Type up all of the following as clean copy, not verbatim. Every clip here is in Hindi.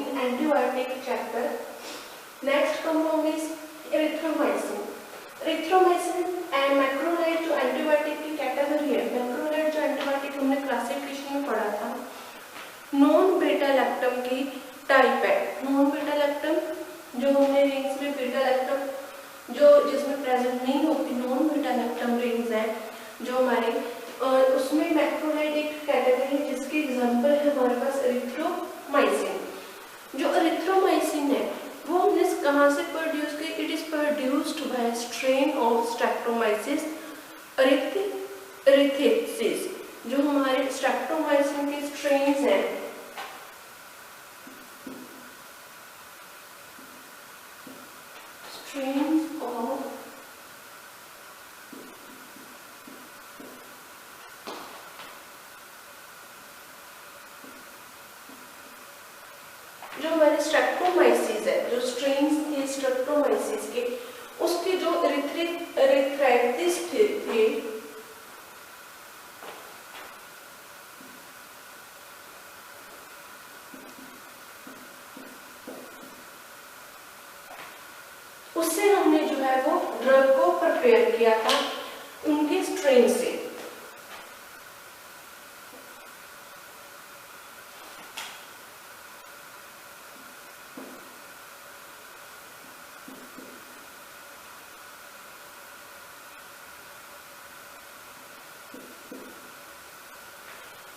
in antibiotic chapter. Next compound is erythromycin. erythromycin and macrolide जो एंटीबायोटिक की कैटेगरी है, मैक्रोलाइड जो एंटीबायोटिक हमने क्लासिफिकेशन में पढ़ा था, नॉन बीटा लैक्टम की टाइप है। नॉन बीटा लैक्टम जो हमने रिंग्स में बीटा लैक्टम जो जिसमें प्रेजेंट नहीं होती, नॉन बीटा लैक्टम रिंग्स है जो हमारे, और उसमें मैक्रोलाइड एक कैटेगरी है जिसकी एग्जांपल है हमारे पास एरिथ्रोमाइसिन। जो एरिथ्रोमाइसिन है वो हमने कहाँ से प्रोड्यूस की? It is produced by strain of Streptomyces erythreus. जो हमारे स्ट्रेप्टोमाइसिन के स्ट्रेन्स हैं, स्ट्रेन्स ऑफ जो हमारे स्ट्रेप्टोमाइसिस है, जो स्ट्रेन्स थे स्ट्रेप्टोमाइसिस के, उसके जो एरिथ्राइटिस थे उससे हमने जो है वो ड्रग को प्रिपेयर किया था उनके स्ट्रेन से।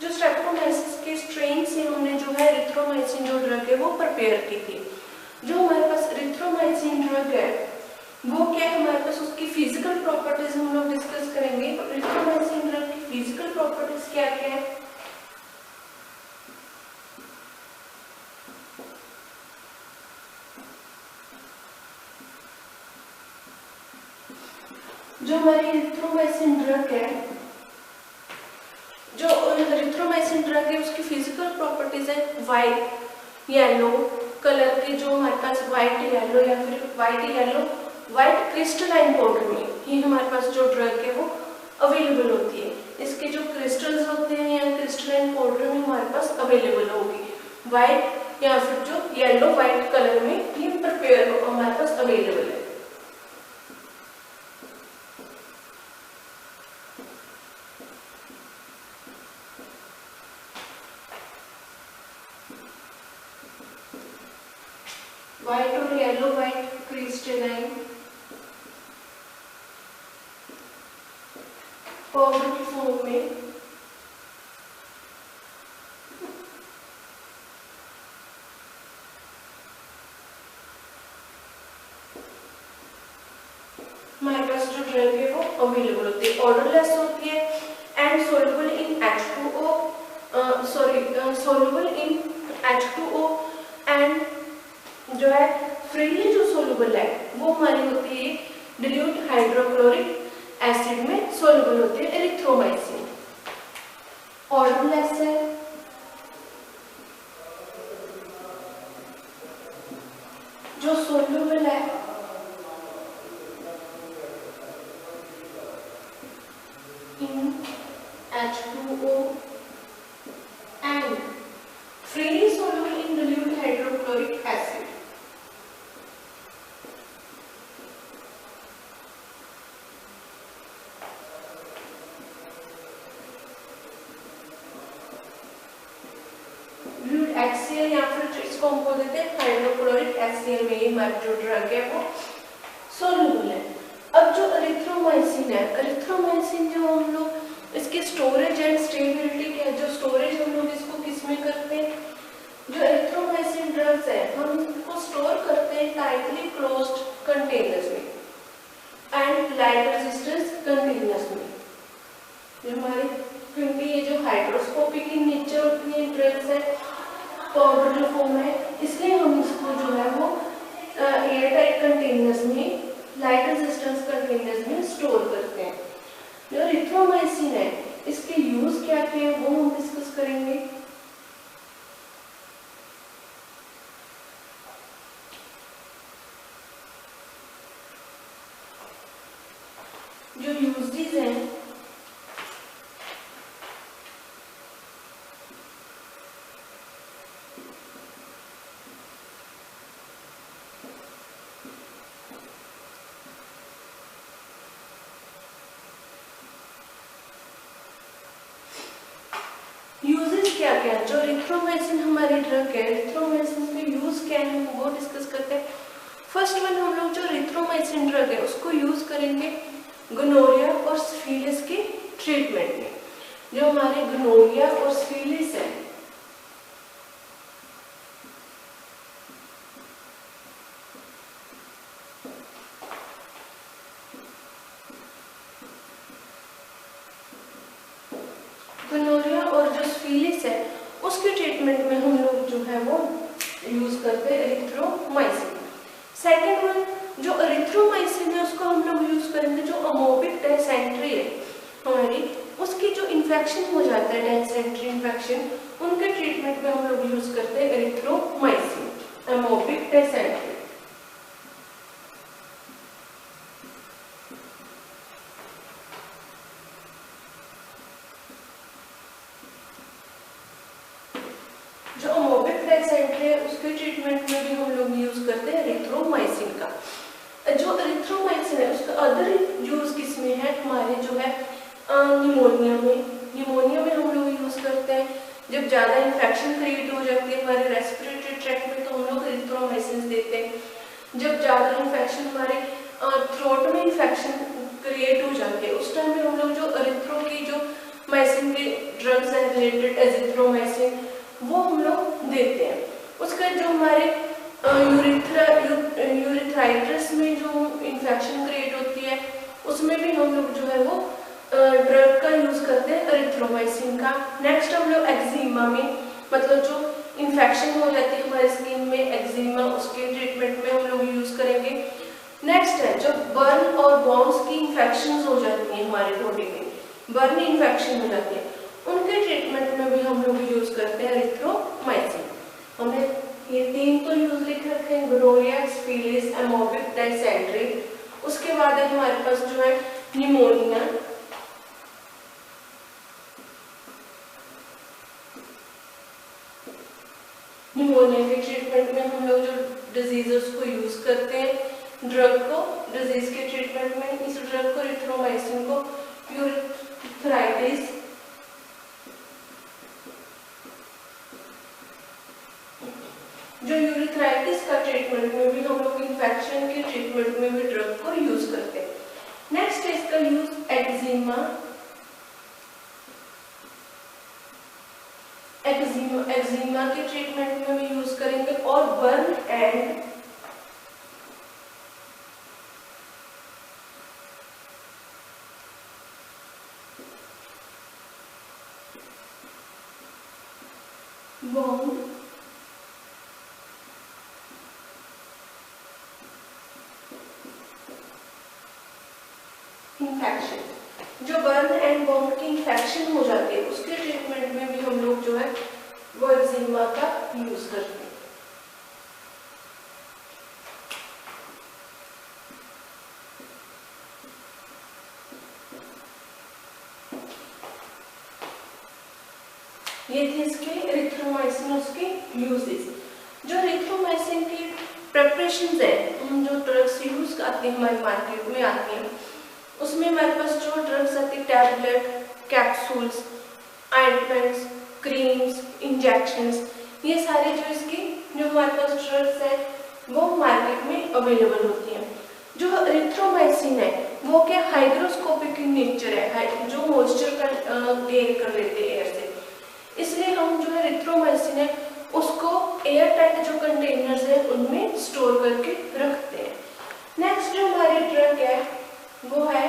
जो स्ट्रेप्टोमाइसिस के स्ट्रेन से हमने जो है एरिथ्रोमाइसिन जो ड्रग है वो प्रिपेयर की थी। जो हमारे पास एरिथ्रोमाइसिन ड्रग है वो क्या है, हमारे पास उसकी फिजिकल प्रॉपर्टीज हम लोग डिस्कस करेंगे। एरिथ्रोमाइसिन ड्रग की फिजिकल प्रॉपर्टीज क्या क्या है? जो हमारी एरिथ्रोमाइसिन ड्रग है, जो एरिथ्रोमाइसिन ड्रग है उसकी फिजिकल प्रॉपर्टीज है वाइट येलो कलर के, जो हमारे पास वाइट येलो या फिर white yellow white crystalline powder में ही हमारे पास जो ड्रग है वो अवेलेबल होती है। इसके जो क्रिस्टल्स होते हैं या क्रिस्टलाइन पाउडर में हमारे पास अवेलेबल होगी, वाइट या फिर जो येलो वाइट कलर में ये प्रिपेयर हमारे पास अवेलेबल है। व्हाइट और येलो वाइट क्रिस्टलाइन पाउडर की फॉर्म में हमारे पास जो ड्रग है वो अवेलेबल होती है, ऑर्डरलेस होती है and soluble in H2O, soluble in H2O and जो है फ्रीली जो सोल्युबल है वो हमारी होती है डिल्यूट हाइड्रोक्लोरिक एसिड में सोल्युबल होती है एरिथ्रोमाइसिन। ऑर्डरलेस है, जो सोल्युबल है इन H2O and freely soluble in dilute hydrochloric acid. HCl या फिर इसको हम बोल देते हैं हाइड्रोक्लोरिक HCl में हमारी जो ड्रग है वो सोल्युबल है। अब जो एरिथ्रोमाइसिन है, एरिथ्रोमाइसिन जो हम लोग इसके स्टोरेज एंड स्टेबिलिटी क्या है, जो स्टोरेज हम लोग इसको किस में करते हैं, जो एरिथ्रोमाइसिन ड्रग्स है हम इसको स्टोर करते हैं टाइटली क्लोज्ड कंटेनर्स में एंड लाइट रेजिस्टेंस कंटेनर्स में। जो हमारी क्योंकि ये जो हाइड्रोस्कोपिक इन नेचर होती है ड्रग्स है, पाउडर जो फॉर्म है, इसलिए हम इसको जो है वो एयर टाइट कंटेनर्स में, लाइट रेजिस्टेंस कंटेनर्स में स्टोर करते हैं। जो एरिथ्रोमाइसिन है इसके यूज क्या क्या है वो हम डिस्कस करेंगे। जो यूजेस हैं यूजेस क्या क्या है, जो एरिथ्रोमाइसिन हमारी ड्रग है, एरिथ्रोमाइसिन के यूज क्या है वो डिस्कस करते हैं। फर्स्ट वन हम लोग जो एरिथ्रोमाइसिन ड्रग है उसको यूज करेंगे गोनोरिया और सिफिलिस के ट्रीटमेंट में। जो हमारे गोनोरिया और सिफिलिस है, गोनोरिया और जो सिफिलिस है उसके ट्रीटमेंट में हम लोग जो है वो यूज करते हैं एरिथ्रोमाइसिन। सेकेंड वन जो एरिथ्रोमाइसिन है उसको हम लोग यूज करेंगे जो अमोबिक डिसेंट्री है हमारी, उसकी जो इन्फेक्शन हो जाता है डिसेंट्री इन्फेक्शन, उनके ट्रीटमेंट में हम लोग यूज करते हैं एरिथ्रोमाइसिन, अमोबिक डिसेंट्री। जो अमोबिक डिसेंट्री है उसके ट्रीटमेंट में भी हम लोग यूज करते हैं एरिथ्रोमाइसिन का। जो एरिथ्रोमाइसिन है उसका अदर यूज किसमें है, हमारे जो है निमोनिया में हम लोग यूज करते हैं। जब ज्यादा इन्फेक्शन क्रिएट हो जाती है हमारे रेस्पिरेटरी ट्रैक्ट में तो हम लोग एरिथ्रोमाइसिन देते हैं। जब ज्यादा इन्फेक्शन हमारे थ्रोट में इन्फेक्शन क्रिएट हो जाती है उस टाइम में हम लोग जो एरिथ्रो की जो माइसिन के ड्रग्स हैं रिलेटेड एजिथ्रोमाइसिन वो हम लोग देते हैं। उसका जो हमारे यूरिथ्राइटिस में जो इन्फेक्शन क्रिएट होती है उसमें भी हम लोग जो है वो ड्रग का यूज करते हैं एरिथ्रोमाइसिन का। नेक्स्ट हम लोग एक्जिमा में, मतलब जो इन्फेक्शन हो जाती है हमारे स्किन में एक्जिमा, उसके ट्रीटमेंट में हम लोग यूज करेंगे। नेक्स्ट है जो बर्न और बॉन्स की इन्फेक्शन हो जाती है हमारे बॉडी में, बर्न इन्फेक्शन हो जाती है, उनके ट्रीटमेंट में भी हम लोग यूज करते हैं एरिथ्रोमाइसिन। हमने ये तीन तो यूज लिख रखे हैं, गोनोरिया, सिफिलिस, अमोबिक डिसेंट्री। उसके बाद है हमारे पास जो है निमोनिया, निमोनिया के ट्रीटमेंट में हम लोग जो डिजीजेस को यूज करते हैं ड्रग को, डिजीज के ट्रीटमेंट में इस ड्रग को एरिथ्रोमाइसिन को यूरिथ्राइटिस, जो यूरिथ्राइटिस का ट्रीटमेंट में भी हम लोग इन्फेक्शन के ट्रीटमेंट में भी ड्रग को यूज करते हैं। नेक्स्ट है इसका यूज एक्जिमा, एक्जिमा के ट्रीटमेंट में भी यूज करेंगे और बर्न एंड बॉन्ड इन्फेक्शन, जो बर्न एंड बॉन्ड की इन्फेक्शन हो जाती है उसके ट्रीटमेंट में भी हम लोग जो है वो एक्जिमा का यूज करते हैं। ये थे इसके एरिथ्रोमाइसिन उसके यूजेस। जो एरिथ्रोमाइसिन की प्रिपरेशंस है, हम जो ड्रग्स यूज आती है हमारे मार्केट में आती हैं उसमें हमारे पास जो ड्रग्स आती है tablet, capsules, ointments, creams, injections, ये सारे जो इसकी जो हमारे पास ड्रग्स है वो मार्केट में अवेलेबल होती हैं। जो एरिथ्रोमाइसिन है वो क्या हाइग्रोस्कोपिक इन नेचर है, जो मॉइस्चर का गेन कर लेते हैं एयर से, इसलिए हम जो है एरिथ्रोमाइसिन है उसको एयर टाइट जो कंटेनर्स है उनमें स्टोर करके रखते हैं। नेक्स्ट जो हमारी ड्रग है वो है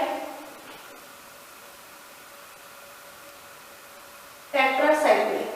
टेट्रासाइक्लिन।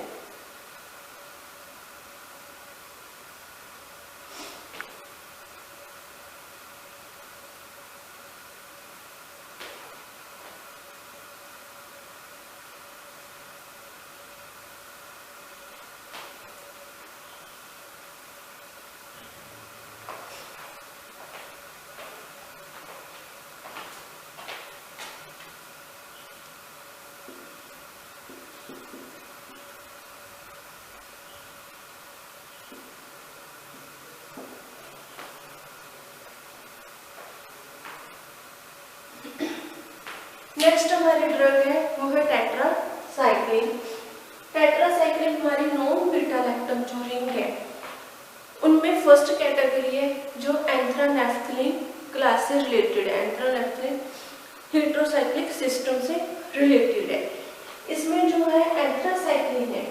नेक्स्ट हमारी ड्रग है वो है टेट्रासाइक्लिन। टेट्रासाइक्लिन हमारी नॉन बीटा लैक्टम जो रिंग है उनमें फर्स्ट कैटेगरी है जो एंथ्रानेफ्थलीन क्लास से रिलेटेड है, एंथ्रानेफ्थलीन हेटेरोसाइक्लिक सिस्टम से रिलेटेड है। इसमें जो है एंथ्रासाइक्लिन है,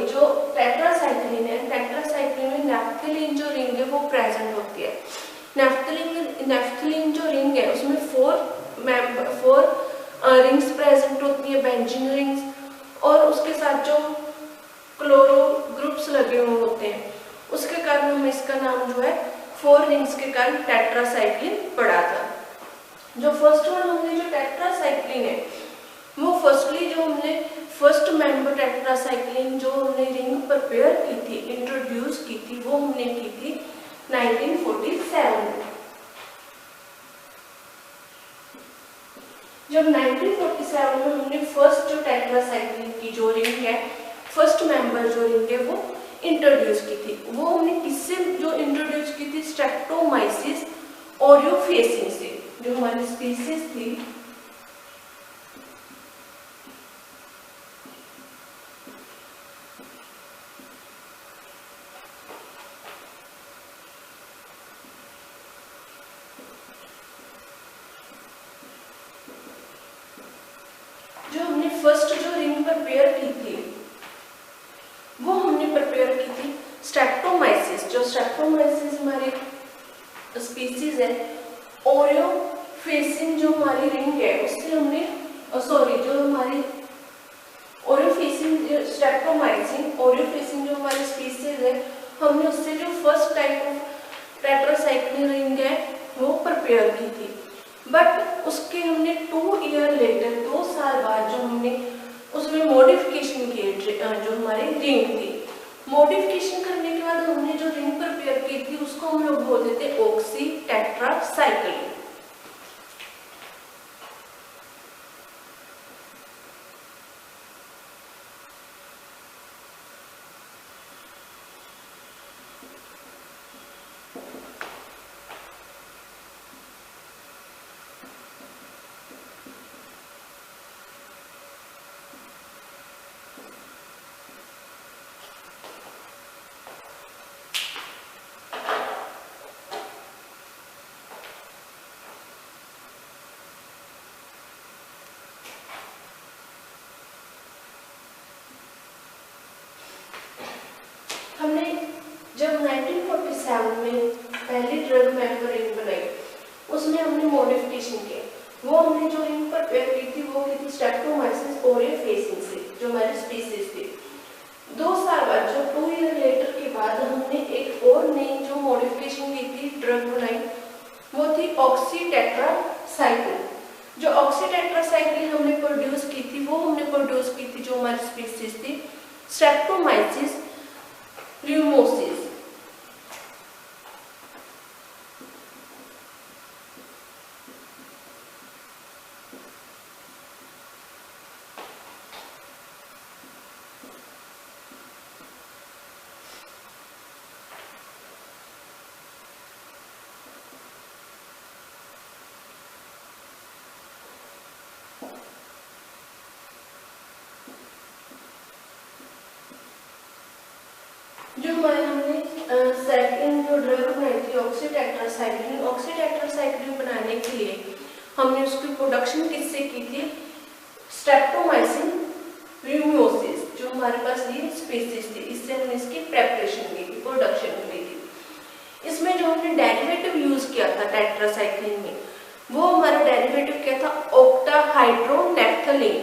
जो टेट्रासाइक्लिन है, टेट्रासाइक्लिन में नेफ्थलीन जो रिंग है वो प्रेजेंट होती है। नेफ्थलीन जो रिंग है उसमें फोर रिंग्स प्रेजेंट होती है, बेंजीन रिंग्स, और उसके साथ जो क्लोरो ग्रुप्स लगे हुए होते हैं उसके कारण हमें इसका नाम जो है 4 रिंग्स के कारण टेट्रासाइक्लिन पड़ा था। जो फर्स्ट वन हमने जो टेट्रासाइक्लिन है वो फर्स्टली जो हमने फर्स्ट मेंबर टेट्रासाइक्लिन जो हमने रिंग प्रिपेयर की थी, इंट्रोड्यूस की थी, वो हमने की थी 1947 में। जब 1947 में हमने फर्स्ट जो टेट्रासाइक्लिन की जो रिंग है, फर्स्ट मेंबर जो रिंग है वो इंट्रोड्यूस की थी, वो हमने किससे जो इंट्रोड्यूस की थी, स्ट्रेप्टोमाइसिस ओरियोफेसिन से, जो हमारी स्पीसीज थी जो हमने फर्स्ट जो रिंग प्रिपेयर की थी वो हमने प्रिपेयर की थी स्ट्रेप्टोमाइसिस। जो स्ट्रेप्टोमाइसिस हमारी स्पीसीज है, ओरियोफेसिन जो हमारी रिंग है उससे हमने जो हमारी ओरियोफेसिन स्ट्रेप्टोमाइसिन ओरियोफेसिन जो हमारी स्पीसीज है हमने उससे जो first type of tetracycline ring है वो प्रिपेयर की थी। बट उसके हमने 2 ईयर लेटर 2 साल बाद जो हमने उसमें मॉडिफिकेशन किए, जो हमारी रिंग थी, मॉडिफिकेशन करने के बाद हमने जो रिंग प्रिपेयर की थी उसको हम लोग बोलते थे ऑक्सी टेट्रासाइक्लिन। हमने जब 1947 में पहली ड्रग मेंबर रिंग बनाई उसमें हमने मॉडिफिकेशन किया, वो हमने जो रिंग प्रिपेयर की थी वो की थी स्ट्रेप्टोमाइसिस ओरियोफेसिन से, जो हमारी स्पीसीज थी। 2 साल बाद जो 2 ईयर लेटर के बाद हमने एक और नई जो मॉडिफिकेशन की थी ड्रग बनाई वो थी ऑक्सी टेट्रासाइक्लिन। जो ऑक्सी टेट्रासाइक्लिन हमने प्रोड्यूस की थी वो हमने प्रोड्यूस की थी जो हमारी स्पीसीज थी स्ट्रेप्टोमाइसिस ल्यूमोसिस। जो हमारे हमने सेकंड जो ड्रग बनाई थी ऑक्सी टेट्रासाइक्लिन बनाने के लिए हमने उसकी प्रोडक्शन किससे की थी, स्ट्रेप्टोमाइसिन ल्यूमोसिस, जो हमारे पास ये स्पीसीज थी, इससे हमने इसकी प्रेपरेशन की थी, प्रोडक्शन की थी। इसमें जो हमने डेरिवेटिव यूज किया था टेट्रासाइक्लिन में वो हमारा डेरिवेटिव क्या था, ऑक्टाहाइड्रोनेफ्थलीन।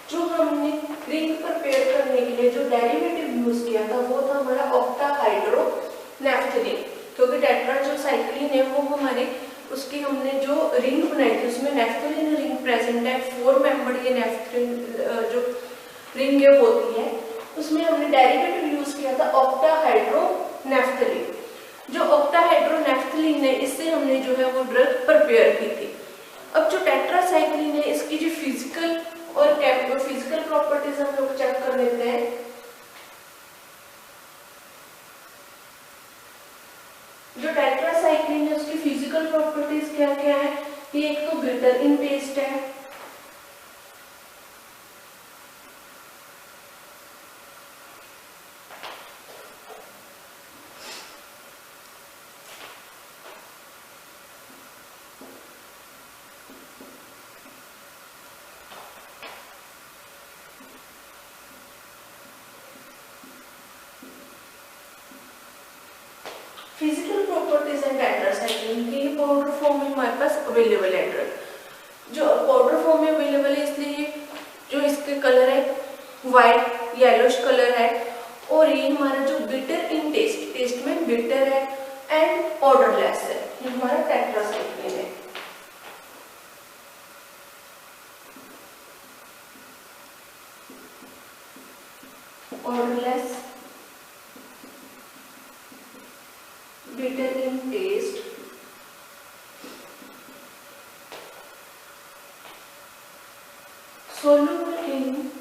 जो हमने रिंग प्रिपेयर करने के लिए जो डेरिवेटिव यूज किया था वो था हमारा ऑक्टाहाइड्रोनेफ्थलीन, क्योंकि टेट्रा जो साइक्लिन है वो हमारे उसकी हमने जो रिंग बनाई थी उसमें नेफ्थलीन रिंग प्रेजेंट है, 4 मेंबर ये नेफ्थलीन जो रिंग है होती है। उसमें हमने डेरिवेटिव यूज किया था ऑक्टाहाइड्रोनेफ्थलीन। जो ऑक्टाहाइड्रोनेफ्थलीन है इससे हमने जो है वो ड्रग प्रिपेयर की थी। अब जो टेट्रासाइक्लिन है इसकी जो फिजिकल और फिजिकल प्रॉपर्टीज हम लोग चेक कर लेते हैं। जो टेट्रासाइक्लिन है उसकी फिजिकल प्रॉपर्टीज क्या क्या है? ये एक तो बिटर इन टेस्ट है, फिजिकल प्रॉपर्टीज एंड टेट्रासाइक्लिन की पाउडर फॉर्म में हमारे पास अवेलेबल है ड्रग। जो पाउडर फॉर्म में अवेलेबल है इसलिए जो इसके कलर है वाइट येलोश कलर है, और ये हमारा जो बिटर इन टेस्ट में बिटर है एंड ऑर्डरलेस है, ये हमारा टेट्रासाइक्लिन है। Odourless, bitter in taste, soluble in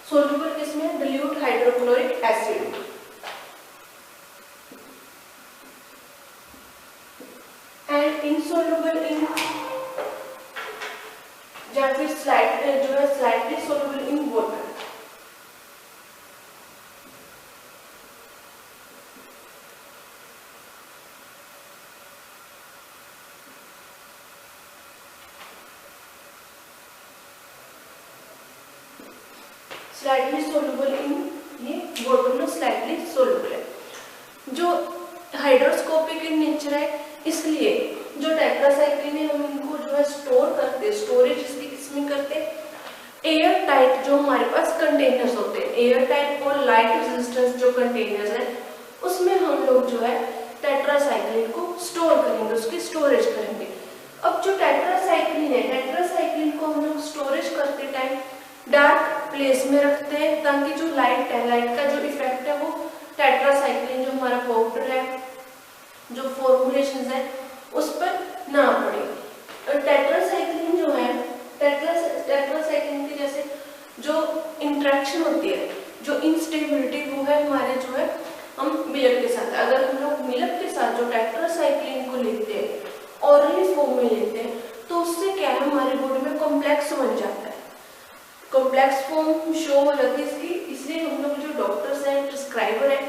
soluble किसमें? dilute hydrochloric acid, and insoluble in या फिर slightly soluble in water। Slightly soluble in, ये वाटर में स्लाइटली सोलुबल है। जो हाइड्रोस्कोपिक इन नेचर है इसलिए जो टेट्रासाइक्लिन है हम इनको जो है स्टोर करते, स्टोरेज इसकी किसमें करते? एयर टाइट जो हमारे पास कंटेनर्स होते हैं, एयर टाइट और लाइट रेजिस्टेंस जो कंटेनर्स है उसमें हम लोग जो है टेट्रासाइक्लिन को स्टोर करेंगे, उसकी स्टोरेज करेंगे। अब जो टेट्रासाइक्लिन है, टेट्रासाइक्लिन को हम लोग स्टोरेज करते टाइम डार्क प्लेस में रखते हैं ताकि जो लाइट है, लाइट का जो इफेक्ट है वो टेट्रासाइक्लिन जो हमारा पाउडर है, जो फॉर्मुलेशन है उस पर ना पड़े। और टेट्रासाइक्लिन जो है, टेट्रासाइक्लिन की जैसे जो इंट्रैक्शन होती है, जो इंस्टेबिलिटी वो है हमारे जो है हम मिल्क के साथ, अगर हम लोग मिल्क के साथ जो टेट्रासाइक्लिन को लेते हैं ऑरली फॉर्म में लेते हैं तो उससे क्या है हमारी बॉडी में कॉम्प्लेक्स बन जाता है, कॉम्प्लेक्स फॉर्म शो हो जाती है इसकी। इसलिए हम लोग जो डॉक्टर्स हैं, प्रिस्क्राइबर हैं,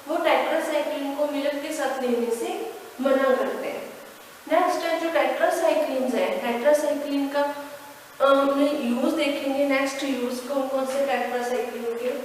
वो टेट्रासाइक्लिन को मिल्क के साथ लेने से मना करते हैं। नेक्स्ट है जो टेट्रासाइक्लिन है, टेट्रासाइक्लिन का हमने यूज देखेंगे। नेक्स्ट यूज कौन कौन से टेट्रासाइक्लिन के?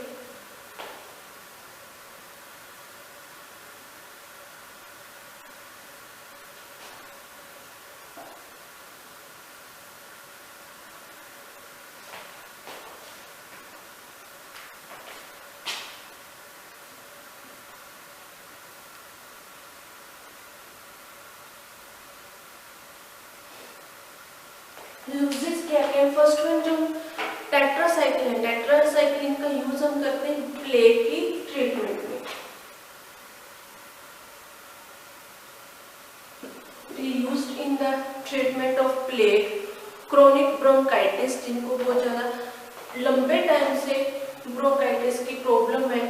यूजेस क्या क्या? फर्स्ट वन जो टेट्रासाइक्लिन, टेट्रासाइक्लिन का यूज हम करते हैं प्लेग की ट्रीटमेंट में। Used in the treatment of plague, chronic bronchitis, जिनको बहुत ज्यादा लंबे टाइम से ब्रोंकाइटिस की प्रॉब्लम है,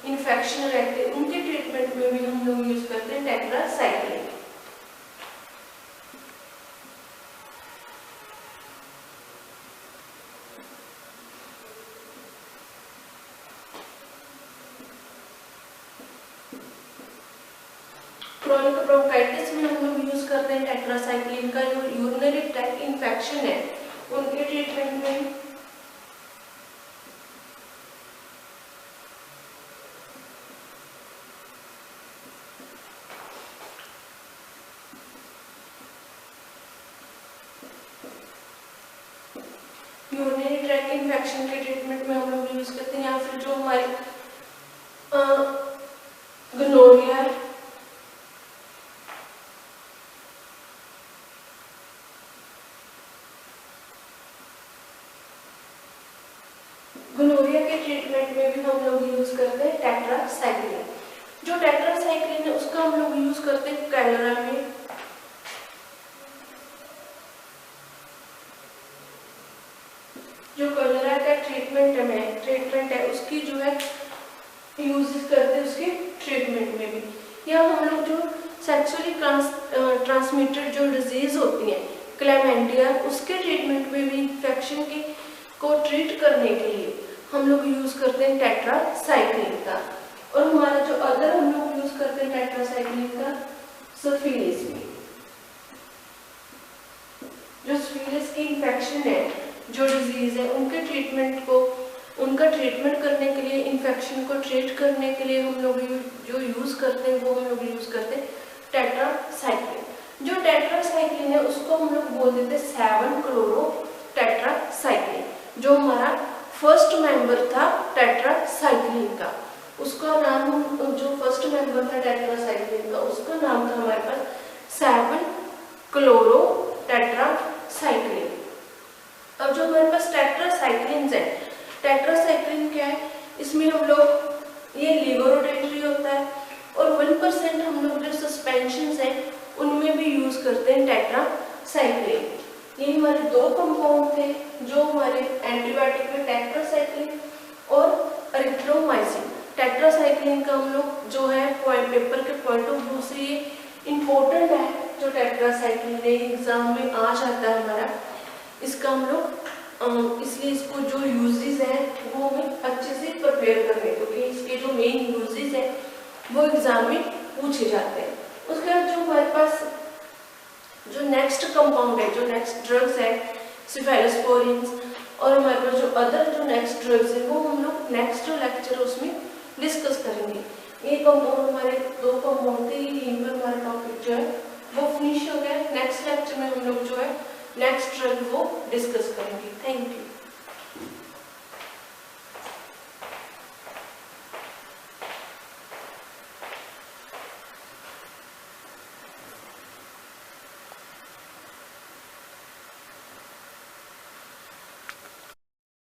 इन्फेक्शन रहते हैं, उनके ट्रीटमेंट में भी हम लोग यूज करते हैं टेट्रासाइक्लिन। क्रोनिक ब्रोंकाइटिस में हम लोग यूज करते हैं टेट्रासाइक्लिन का। जो यूरिनरी ट्रैक्ट इन्फेक्शन है उनके ट्रीटमेंट में हम लोग यूज करते हैं, या फिर जो हमारी गनोरिया, जो टेट्रासाइक्लिन है उसका हम लोग यूज करते हैं कैलोरा में, जो कॉलेरा का ट्रीटमेंट है उसकी जो है यूज करते हैं उसके ट्रीटमेंट में भी, या हम लोग जो सेक्सुअली ट्रांसमिटेड जो डिजीज होती है क्लेमेंडिया, उसके ट्रीटमेंट में भी इन्फेक्शन की को ट्रीट करने के लिए हम लोग यूज करते हैं टेट्रासाइक्लिन का। और हमारा जो अदर हम लोग यूज करते हैं टेट्रासाइक्लिन का सिफिलिस में, जो सिफिलिस की इन्फेक्शन है, जो डिजीज है, उनका ट्रीटमेंट करने के लिए, इन्फेक्शन को ट्रीट करने के लिए हम लोग जो यूज करते हैं वो हम लोग यूज करते हैं टेट्रासाइक्लिन। जो टेट्रासाइक्लिन है उसको हम लोग बोल देते हैं 7-क्लोरो टेट्रासाइक्लिन। जो हमारा फर्स्ट मेंबर था टेट्रासाइक्लिन का, उसका नाम, जो फर्स्ट मेंबर था टेट्रासाइक्लिन का, उसका नाम था हमारे पास 7-क्लोरो टेट्रासाइक्लिन। अब जो हमारे पास टेट्रासाइक्लिन है, टेट्रासाइक्लिन क्या है, इसमें हम लोग ये लिवरोडेंट्री होता है और 1% हम लोग जो सस्पेंशन है उनमें भी यूज करते हैं टेट्रासाइक्लिन। ये हमारे दो कंपाउंड थे जो हमारे एंटीबायोटिक में, टेट्रासाइक्लिन और एरिथ्रोमाइसिन। टेट्रासाइक्लिन का हम लोग जो है पेपर के पॉइंट ऑफ व्यू से ये इम्पोर्टेंट है, जो टेट्रासाइक्लिन एग्जाम में आ जाता है हमारा, इसका हम लोग इसलिए इसको जो यूजेस है वो हमें अच्छे से प्रिपेयर करने, क्योंकि इसके जो मेन यूजेस है वो एग्जाम में पूछे जाते हैं। उसके बाद जो हमारे पास जो नेक्स्ट कंपाउंड है, जो नेक्स्ट ड्रग्स है सेफेलोस्पोरिन्स, और हमारे पास जो अदर जो नेक्स्ट ड्रग्स है वो हम लोग नेक्स्ट जो लेक्चर उसमें डिस्कस करेंगे। ये कंपाउंड हमारे दो कंपाउंड थे, यहीं पर हमारा टॉपिक जो है वो फिनिश हो गया। नेक्स्ट लेक्चर में हम लोग जो है नेक्स्ट ड्रग वो डिस्कस करेंगे। Thank you.